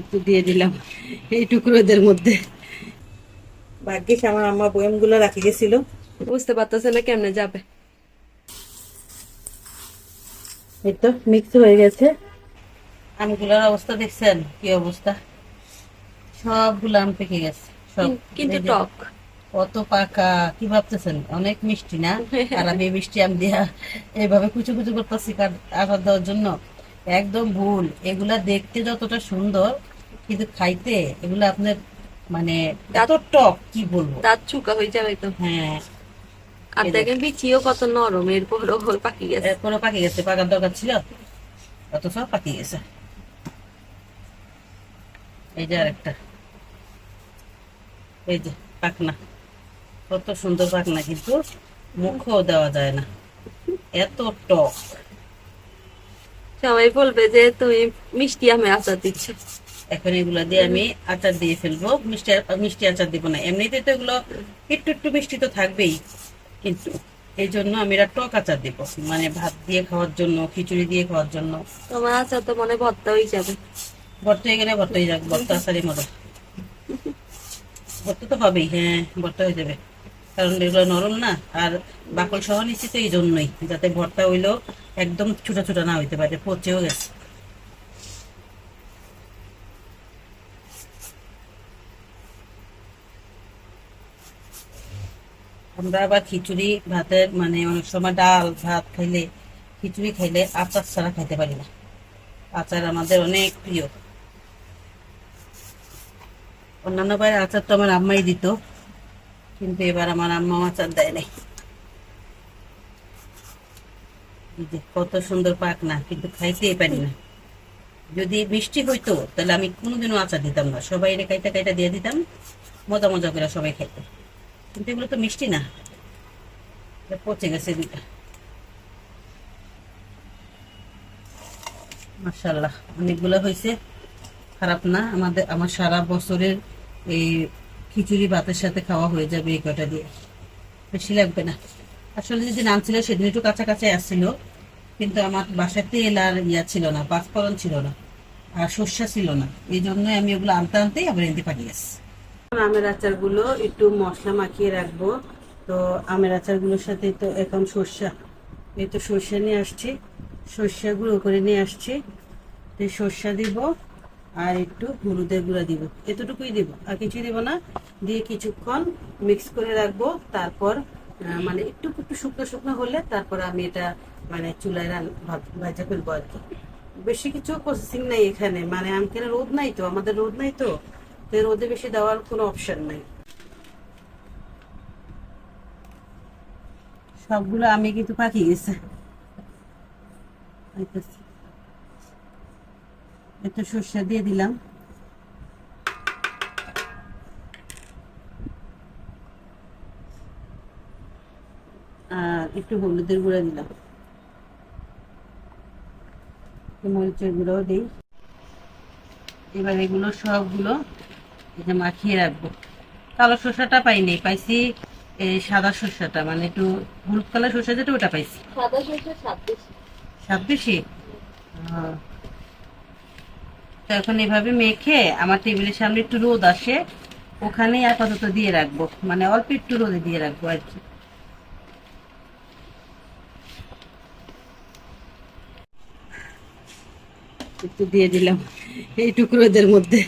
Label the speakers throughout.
Speaker 1: একটু দিয়ে দিলাম এই টুকরোদের মধ্যে। ভাগ্যিস আমার আম্মা বয়ামগুলো রাখি গেছিল।
Speaker 2: বুঝতে পারতেছে না কেমনে যাবে।
Speaker 1: এই তো মিক্স হয়ে গেছে। আমগুলোর অবস্থা দেখছেন কি অবস্থা, সবগুলো আম পেকে গেছে সব।
Speaker 2: কিন্তু
Speaker 1: এই যে
Speaker 2: টক।
Speaker 1: কত পাকা, কি ভাবতেছেন অনেক মিষ্টি না? আর আমি এই মিষ্টি আম দিয়া এইভাবে কুচু কুচু করতেছি আঘাত দেওয়ার জন্য, একদম ভুল। এগুলা দেখতে যতটা সুন্দর কিন্তু খাইতে এগুলা আপনার মানে এত
Speaker 2: দাঁত
Speaker 1: টক কি বলবো।
Speaker 2: দাঁত চুকা হয়ে যাবে একদম।
Speaker 1: হ্যাঁ,
Speaker 2: আর
Speaker 1: এই
Speaker 2: দেখেন
Speaker 1: দেখেন
Speaker 2: বিচিও কত নরম, এরপরও পাকি গেছে।
Speaker 1: এরপরে পাকে গেছে, পাকার দরকার ছিল অথচ পাকি গেছে। এই যে আরেকটা, এই যে পাকনা, কত সুন্দর পাকনা, কিন্তু মুখও দেওয়া যায় না, এত টক।
Speaker 2: সবাই বলবে যে তুমি মিষ্টি আমের আচার দিচ্ছ।
Speaker 1: এখন এগুলো দিয়ে আমি আচার দিয়ে ফেলবো। মিষ্টি মিষ্টি আচার দিব না, এমনিতে তো এগুলো একটু একটু মিষ্টি তো থাকবেই, কিন্তু এই জন্য আমি এটা টক আচার দিব, মানে ভাত দিয়ে খাওয়ার জন্য, খিচুড়ি দিয়ে খাওয়ার জন্য।
Speaker 2: তোমার আচার তো মনে ভর্তা হয়ে যাবে।
Speaker 1: ভর্তা হয়ে গেলে ভর্তা হয়ে যাবে, ভর্তা আচারের মতো ভর্তা তো হবেই। হ্যাঁ, ভর্তা হয়ে যাবে, কারণ এগুলো নরম না, আর বাকল সহ নিচ্ছি তো এই জন্যই, যাতে ভর্তা হইলেও একদম ছোটা ছোটা না হইতে পারে, পচেও গেছে। আমরা আবার খিচুড়ি ভাতের মানে অনেক সময় ডাল ভাত খাইলে, খিচুড়ি খাইলে আচার ছাড়া খাইতে পারি না। আচার আমাদের অনেক প্রিয়। অন্যান্য বার আচার তো আমার আম্মাই দিত, কিন্তু এবার আমার আম্মা আচার দেয় নাই। এই যে কত সুন্দর পাক না, কিন্তু খাইতেই পারি না। যদি মিষ্টি হইতো তাহলে আমি কোনোদিনও আচার দিতাম না, সবাই এনে কাইটা কাইটা দিয়ে দিতাম, মজা মজা করে সবাই খাইতো। কিন্তু এগুলো তো মিষ্টি না, পচে গেছে দুইটা। মাশাআল্লাহ, অনেকগুলো হয়েছে, খারাপ না। আমার সারা বছরের এই খিচুড়ি ভাতের সাথে খাওয়া হয়ে যাবে এই কটা দিয়ে, বেশি লাগবে না। আসলে যেদিন আনছিল সেদিন একটু কাঁচা কাঁচাই আসছিল, কিন্তু আমার বাসায় তেল আর ইয়া ছিল না, পাঁচফোড়ন ছিল না, আর সর্ষা ছিল না, এই জন্য আমি ওগুলো আনতে আনতেই আবার এনতে পারি গেছি। আমের আচারগুলো একটু মশলা মাখিয়ে রাখবো। তো আমের আচারগুলোর সাথে তো এখন সর্ষা, এই তো সর্ষা নিয়ে আসছি, সর্ষা গুঁড়ো করে নিয়ে আসছি। তো সর্ষা দিব আর একটু হলুদের গুঁড়া দিব, এতটুকুই দিব, আর কিছুই দিব না। দিয়ে কিছুক্ষণ মিক্স করে রাখবো, তারপর মানে একটু একটু শুকনো শুকনো হলে তারপর আমি এটা মানে চুলায় ভাজা ফেলবো আর কি। বেশি কিছু প্রসেসিং নাই এখানে, মানে আমখানে রোদ নাই তো, আমাদের রোদ নাই তো, তো রোদে বেশি দেওয়ার কোনো অপশন নাই। সবগুলো আমি কিন্তু পাকিয়ে গেছে। একটু সর্ষে দিয়ে দিলাম, আর একটু হলুদের গুঁড়া দিলাম, মরিচের গুঁড়াও দিই। এবার এগুলো সবগুলো এই যে মাখিয়ে রাখবো। কালো শসাটা পাইনি, পাইছি এই সাদা শসাটা, মানে একটু হলুদ কালার শসা যেটা ওটা পাইছি।
Speaker 2: সাদা সরষের স্বাদ বেশি।
Speaker 1: স্বাদ বেশি। আহ, তো এখন এভাবে মেখে আমার টেবিলের সামনে একটু রোদ আসে, ওখানেই আপাতত দিয়ে রাখবো, মানে অল্প একটু রোদে দিয়ে রাখবো আর কি। একটু দিয়ে দিলাম এই টুকরোদের মধ্যে।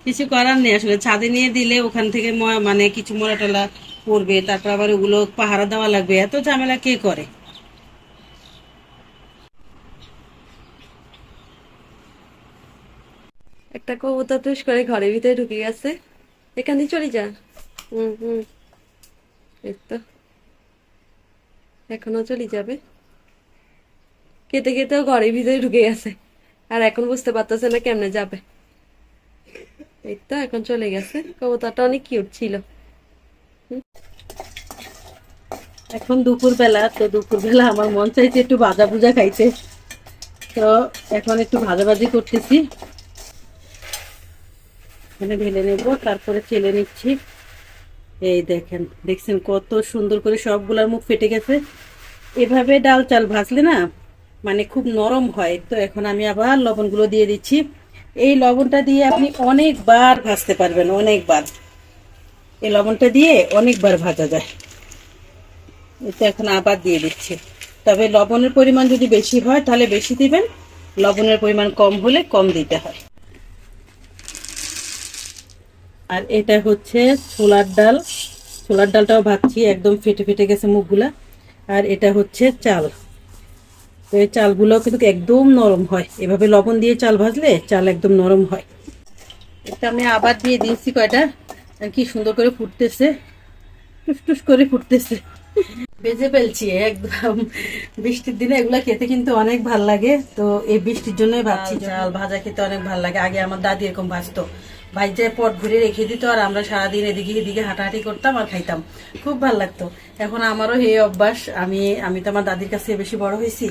Speaker 1: কিছু করার নেই আসলে, ছাদে নিয়ে দিলে ওখান থেকে মানে কিছু মরা টলা পড়বে, তারপর আবার ওগুলো পাহারা দেওয়া লাগবে, এত ঝামেলা কে করে।
Speaker 2: একটা কবুতর টুস করে ঘরের ভিতরে ঢুকে গেছে। এখান দিয়ে চলে যা। হুম হুম। এই তো এখনো চলে যাবে। খেতে খেতেও ঘরের ভিতরে ঢুকে গেছে, আর এখন বুঝতে পারতেছে না কেমনে যাবে। এই তো এখন চলে গেছে। কবুতরটা অনেক কিউট ছিল।
Speaker 1: এখন দুপুর বেলা, তো দুপুর বেলা আমার মন চাইছে একটু ভাজা ভুজা খাইতে, তো এখন একটু ভাজাভাজি করতেছি। এখানে ঢেলে নেব, তারপরে চেলে নিচ্ছি। এই দেখেন, দেখছেন কত সুন্দর করে সবগুলার মুখ ফেটে গেছে। এভাবে ডাল চাল ভাজলে না মানে খুব নরম হয়। তো এখন আমি আবার লবণগুলো দিয়ে দিচ্ছি, এই লবণটা দিয়ে আপনি অনেকবার ভাজতে পারবেন, অনেকবার। এই লবণটা দিয়ে অনেকবার ভাজা যায়। এটা এখন আবার দিয়ে দিচ্ছি। তবে লবণের পরিমাণ যদি বেশি হয় তাহলে বেশি দিবেন, লবণের পরিমাণ কম হলে কম দিতে হয়। আর এটা হচ্ছে ছোলার ডাল। ছোলার ডালটাও ভাজছি, একদম ফেটে ফেটে গেছে মুখগুলা। আর এটা হচ্ছে চাল। তো এই চালগুলো কিন্তু একদম নরম হয়, এভাবে লবণ দিয়ে চাল ভাজলে চাল একদম নরম হয়। এটা আমি আবার দিয়ে দিয়েছি কয়টা, আর কি সুন্দর করে ফুটতেছে, টুস করে ফুটতেছে। ভেজে ফেলছি একদম। বৃষ্টির দিনে এগুলা খেতে কিন্তু অনেক ভাল লাগে। তো এই বৃষ্টির জন্যই ভাজছি। চাল ভাজা খেতে অনেক ভাল লাগে। আগে আমার দাদি এরকম ভাজতো, ভাইজে পট ভরে রেখে দিত, আর আমরা সারাদিন এদিকে এদিকে হাঁটাহাঁটি করতাম আর খাইতাম, খুব ভাল লাগতো। এখন আমারও এই অভ্যাস। আমি আমি তো আমার দাদির কাছে বেশি বড় হয়েছি,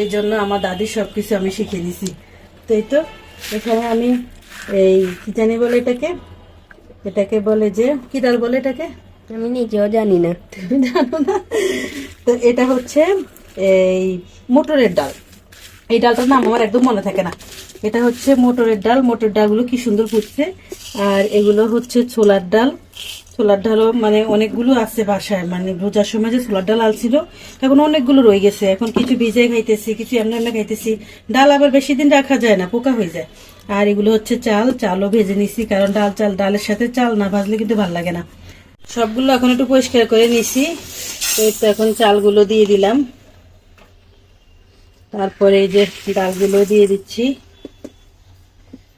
Speaker 1: এই জন্য আমার দাদির সবকিছু আমি শিখে নিছি। তো এই তো এখানে আমি এই কি জানি বলে এটাকে, এটাকে বলে যে কি ডাল বলে এটাকে,
Speaker 2: আমি নিজেও জানি না।
Speaker 1: তুমি জানো না? তো এটা হচ্ছে এই মটরের ডাল। এই ডালটার নাম আমার একদম মনে থাকে না। এটা হচ্ছে মটরের ডাল। মটর ডালগুলো কি সুন্দর ফুটছে। আর এগুলো হচ্ছে ছোলার ডাল। ছোলার ডালও মানে অনেকগুলো আছে বাসায়, মানে রোজার সময় যে ছোলার ডাল আলছিল, এখন অনেকগুলো রয়ে গেছে। এখন কিছু ভিজে খাইতেছি, কিছু এমনি এমনি খাইতেছি। ডাল আবার বেশি দিন রাখা যায় না, পোকা হয়ে যায়। আর এগুলো হচ্ছে চাল। চালও ভেজে নিছি, কারণ ডালের সাথে চাল না ভাজলে কিন্তু ভালো লাগে না। সবগুলো এখন একটু পরিষ্কার করে নিছি। তো এই তো এখন চালগুলো দিয়ে দিলাম, তারপরে এই যে ডালগুলো দিয়ে দিচ্ছি,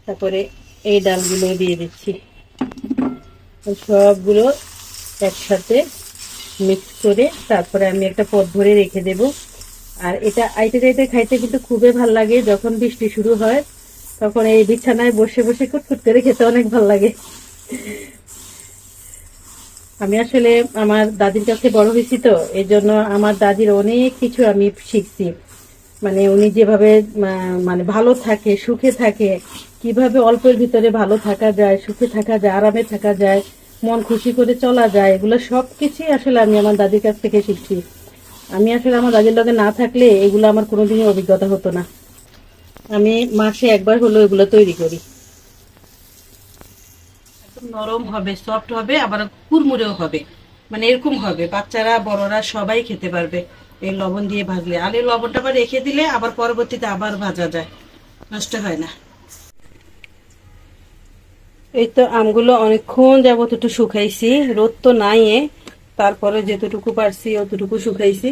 Speaker 1: তারপরে এই ডালগুলো দিয়ে দিচ্ছি। সবগুলো একসাথে মিক্স করে তারপরে আমি একটা পট ভরে রেখে দেব। আর এটা আইতে যাইতে খাইতে কিন্তু খুবই ভাল লাগে। যখন বৃষ্টি শুরু হয় তখন এই বিছানায় বসে বসে কুটকুট করে খেতে অনেক ভাল লাগে। আমি আসলে আমার দাদির কাছে বড় হয়েছি, তো এই জন্য আমার দাদির অনেক কিছু আমি শিখছি। মানে উনি যেভাবে মানে ভালো থাকে, সুখে থাকে, কিভাবে অল্পের ভিতরে ভালো থাকা যায়, সুখে থাকা যায়, আরামে থাকা যায়, মন খুশি করে চলা যায়, এগুলো সবকিছুই আসলে আমি আমার দাদির কাছ থেকে শিখছি। আমি আসলে আমার দাদির লগে না থাকলে এগুলো আমার কোনোদিনই অভিজ্ঞতা হতো না। আমি মাসে একবার হলো এগুলো তৈরি করি। একদম নরম হবে, সফট হবে, আবার কুরমুরেও হবে। মানে এরকম হবে, বাচ্চারা বড়রা সবাই খেতে পারবে এই লবণ দিয়ে ভাজলে। আর এই লবণটা আবার রেখে দিলে আবার পরবর্তীতে আবার ভাজা যায়, নষ্ট হয় না। এই তো আমগুলো অনেকক্ষণ যাবত একটু শুকাইছি, রোদ তো নাই তারপরে যেতটুকু পারছি অতটুকু শুকাইছি।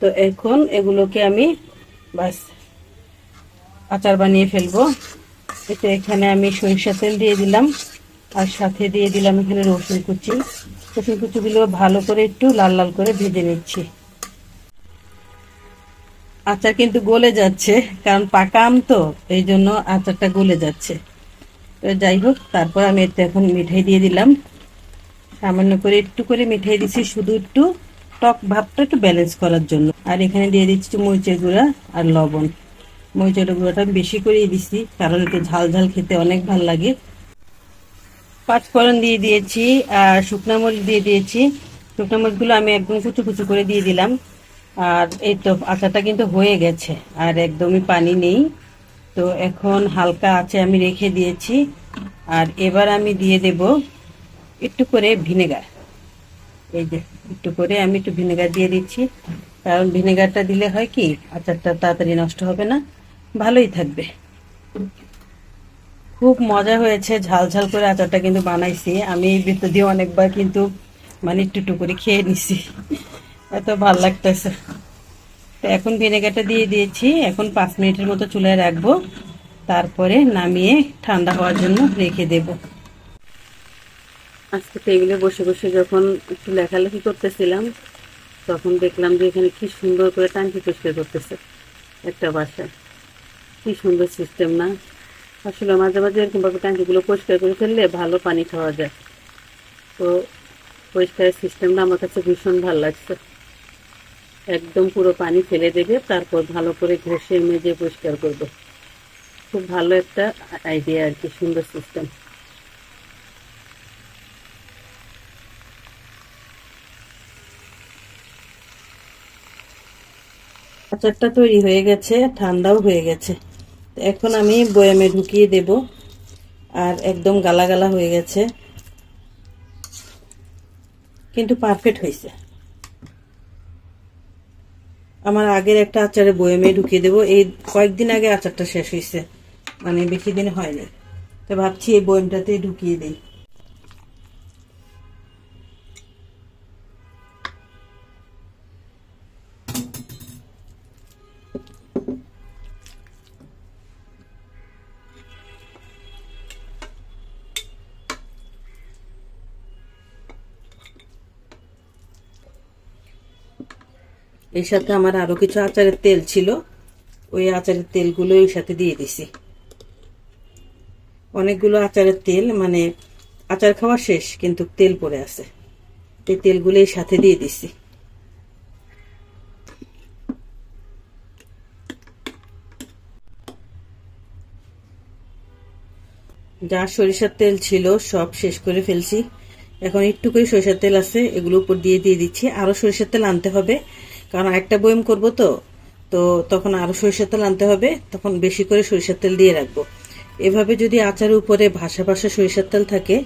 Speaker 1: তো এখন এগুলোকে আমি বাস আচার বানিয়ে ফেলবো। এতে এখানে আমি সরিষা তেল দিয়ে দিলাম, আর সাথে দিয়ে দিলাম এখানে রসুন কুচি। রসুন কুচিগুলো ভালো করে একটু লাল লাল করে ভেজে নিচ্ছি। আচার কিন্তু গলে যাচ্ছে, কারণ পাকা আম তো, এই জন্য আচারটা গলে যাচ্ছে। তো যাই হোক, তারপর আমি এতে এখন মিঠাই দিয়ে দিলাম, সামান্য করে একটু করে মিঠাই দিচ্ছি, শুধু একটু টক ভাবটা একটু ব্যালেন্স করার জন্য। আর এখানে দিয়ে দিচ্ছি মরিচের গুঁড়া আর লবণ। মরিচের গুঁড়াটা আমি বেশি করেই দিচ্ছি, কারণ একটু ঝাল ঝাল খেতে অনেক ভালো লাগে। পাঁচফোড়ন দিয়ে দিয়েছি আর শুকনা মরিচ দিয়ে দিয়েছি। শুকনা মরিচগুলো আমি একদম কুচু কুচু করে দিয়ে দিলাম। আর এই তো আচারটা কিন্তু হয়ে গেছে, আর একদমই পানি নেই। তো এখন হালকা আছে আমি রেখে দিয়েছি। আর এবার আমি দিয়ে দেব একটু করে ভিনেগার। এই যে একটু করে আমি একটু ভিনেগার দিয়ে দিচ্ছি, কারণ ভিনেগারটা দিলে হয় কি আচারটা তাড়াতাড়ি নষ্ট হবে না, ভালোই থাকবে। খুব মজা হয়েছে, ঝাল ঝাল করে আচারটা কিন্তু বানাইছি আমি। এই ভিতর দিয়ে অনেকবার কিন্তু মানে একটু একটু করে খেয়ে নিছি, এত ভাল লাগতেছে। তো এখন ভিনেগারটা দিয়ে দিয়েছি, এখন 5 মিনিটের মতো চুলায় রাখবো, তারপরে নামিয়ে ঠান্ডা হওয়ার জন্য রেখে দেব। আজকে টেবিলে বসে বসে যখন একটু লেখালেখি করতেছিলাম, তখন দেখলাম যে এখানে কি সুন্দর করে টাঙ্কি পরিষ্কার করতেছে একটা বাসায়। কি সুন্দর সিস্টেম না? আসলে মাঝে মাঝে এরকম ভাবে ট্যাঙ্কিগুলো পরিষ্কার করে ফেললে ভালো পানি খাওয়া যায়। তো পরিষ্কারের সিস্টেমটা আমার কাছে ভীষণ ভালো লাগছে। একদম পুরো পানি ফেলে দেবে, তারপর ভালো করে ঘষে মেজে পরিষ্কার করবে। খুব ভালো একটা আইডিয়া আর কি, সুন্দর সিস্টেম। আচারটা তৈরি হয়ে গেছে, ঠান্ডাও হয়ে গেছে। এখন আমি বয়ামে ঢুকিয়ে দেব। আর একদম গালা গালা হয়ে গেছে, কিন্তু পারফেক্ট হয়েছে। আমার আগের একটা আচারে বয়ামে ঢুকিয়ে দেব। এই কয়েকদিন আগে আচারটা শেষ হয়েছে, মানে বেশি দিন হয়নি, তো ভাবছি এই বয়ামটাতে ঢুকিয়ে দিই। এর সাথে আমার আরো কিছু আচারের তেল ছিল, ওই আচারের তেলগুলো এর সাথে দিয়ে দিছি। অনেকগুলো আচারের তেল, মানে আচার খাওয়া শেষ কিন্তু তেল পড়ে আছে, এই তেলগুলো এর সাথে দিয়ে দিছি। যা সরিষার তেল ছিল সব শেষ করে ফেলছি। এখন একটু করে সরিষার তেল আছে, এগুলো উপর দিয়ে দিয়ে দিচ্ছি। আরো সরিষার তেল আনতে হবে, কারণ একটা বয়ম করব তো তো তখন আরো সরিষার তেল আনতে হবে, তখন বেশি করে সরিষার তেল দিয়ে রাখবো। এভাবে যদি আচারের উপরে ভাসা ভাসা সরিষার তেল থাকে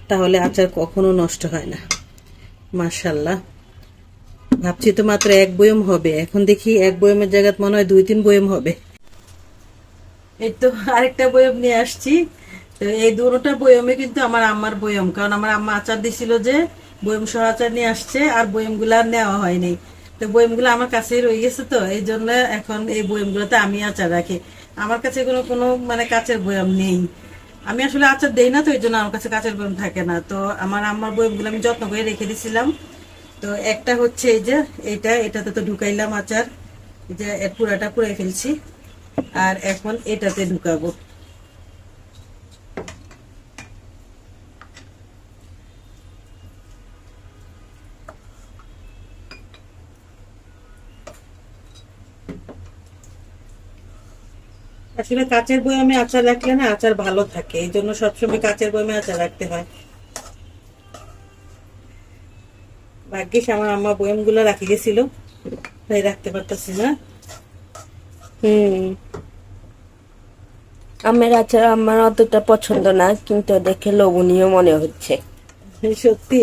Speaker 1: তাহলে আচার কখনো নষ্ট হয় না। মাশাল্লাহ, ভাবছি তো মাত্র এক বয়ম হবে, এখন দেখি এক বয়মের জায়গায় মনে হয় 2-3 বয়ম হবে। এই তো আরেকটা বয়ম নিয়ে আসছি। তো এই দুটোটা বয়মে কিন্তু আমার আম্মার বয়ম, কারণ আমার আম্মা আচার দিছিল যে বয়ম সহ আচার নিয়ে আসছে, আর বয়মগুলো আর নেওয়া হয়নি। তো বয়মগুলো আমার কাছেই রয়ে গেছে, তো এই জন্য এখন এই বয়মগুলোতে আমি আচার রাখি। আমার কাছে কোনো কোনো মানে কাচের বয়ম নেই, আমি আসলে আচার দেই না, তো এই জন্য আমার কাছে কাচের বয়ম থাকে না। তো আমার আম্মার বয়মগুলো আমি যত্ন করে রেখে দিছিলাম। তো একটা হচ্ছে এই যে এটাতে তো ঢুকাইলাম আচার, এই যে পুরাটা পুরাই ফেলছি। আর এখন এটাতে ঢুকাবো। আসলে কাচের বয়ামে আচার রাখলে না আচার ভালো থাকে, এই জন্য সবসময় কাচের বয়ামে আচার রাখতে হয়। ভাগ্যিস আমার আম্মা বয়াম গুলো রাখি গেছিল, তাই রাখতে পারতেছি না।
Speaker 2: হুম, আমের আচার আমার অতটা পছন্দ না, কিন্তু দেখে লোভনীয় মনে হচ্ছে।
Speaker 1: সত্যি?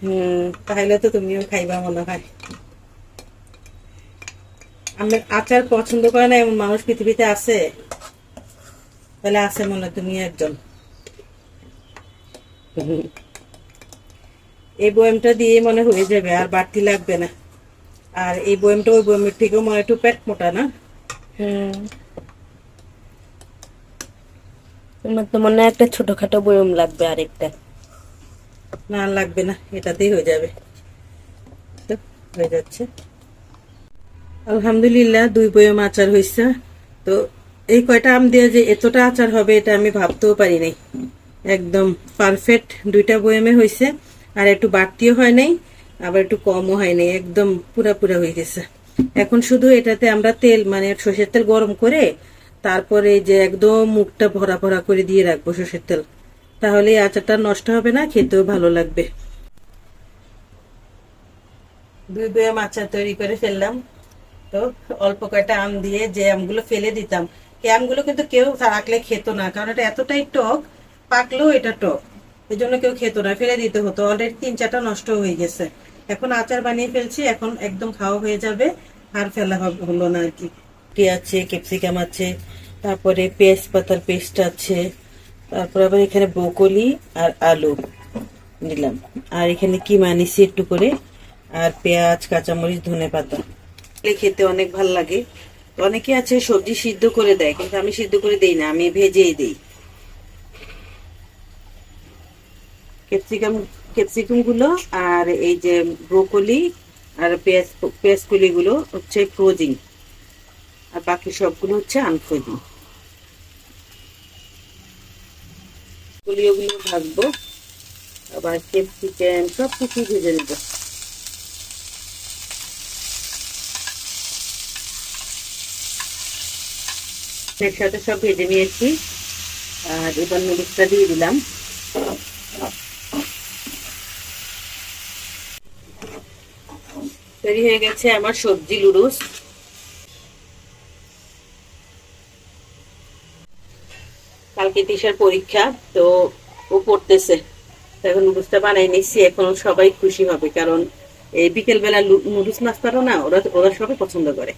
Speaker 2: হুম,
Speaker 1: তাহলে তো তুমিও খাইবা মনে হয়। আমের আচার পছন্দ করে না এমন মানুষ পৃথিবীতে আছে? তাহলে আছে মনে হয় তুমি একজন। এই বয়ামটা দিয়ে মনে হয়ে যাবে, আর বাড়তি লাগবে না। আর এই বয়ামটা ওই বয়ামের থেকেও মনে একটু পেট মোটা না?
Speaker 2: হুম, আমার তো মনে হয় একটা ছোটখাটো বয়ম লাগবে আরেকটা।
Speaker 1: না লাগবে না, এটাতেই হয়ে যাবে। তো হয়ে যাচ্ছে আলহামদুলিল্লাহ, 2 বয়ম আচার হয়েছে। তো এই কয়টা আম দিয়ে যে এতটা আচার হবে এটা আমি ভাবতেও পারি নাই। একদম পারফেক্ট 2টা বয়মে হয়েছে, আর একটু বাড়তিও হয় নাই আবার একটু কমও হয় নাই, একদম পুরা পুরা হয়ে গেছে। এখন শুধু এটাতে আমরা তেল, মানে সর্ষের তেল গরম করে তারপরে যে একদম মুখটা ভরা ভরা করে দিয়ে রাখবো সর্ষের তেল, তাহলে এই আচারটা নষ্ট হবে না, খেতেও ভালো লাগবে। 2 বয়াম আচার তৈরি করে ফেললাম। তো অল্প কয়টা আম দিয়ে, যে আমগুলো ফেলে দিতাম, এই আমগুলো কিন্তু কেউ রাখলে খেত না, কারণ এটা এতটাই টক, পাকলেও এটা টক, এই জন্য কেউ খেত না, ফেলে দিতে হতো। অলরেডি 3-4টা নষ্ট হয়ে গেছে। এখন আচার বানিয়ে ফেলছি, এখন একদম খাওয়া হয়ে যাবে, আর ফেলা হলো না আর কি। আছে, ক্যাপসিকাম আছে, তারপরে পেঁয়াজ পাতার পেস্ট আছে, তারপর আবার এখানে ব্রোকলি আর আলু নিলাম, আর এখানে কি মানিছি একটু করে, আর পেঁয়াজ, কাঁচামরিচ, ধনেপাতা। খেতে অনেক ভাল লাগে। অনেকে আছে সবজি সিদ্ধ করে দেয়, কিন্তু আমি সিদ্ধ করে দেই না, আমি ভেজেই দেই। ক্যাপসিকাম ক্যাপসিকাম গুলো আর এই যে ব্রোকলি আর পেঁয়াজ কলি গুলো হচ্ছে ফ্রোজিং, আর বাকি সবগুলো হচ্ছে আনফ্রোজিং। কলিগুলো ভাজবো, আবার ক্যাপসিকাম সব কিছু ভেজে নেবো। একসাথে সব ভেজে নিয়েছি, আর এবার নুডলসটা দিয়ে দিলাম। তৈরি হয়ে গেছে আমার সবজি লুডুস। কালকে তিশার পরীক্ষা, তো ও পড়তেছে। তো এখন নুডলসটা বানাই নিচ্ছি, এখন সবাই খুশি হবে, কারণ এই বিকেল বেলা নুডলস নাস্তাটা না ওরা ওরা সবাই পছন্দ করে।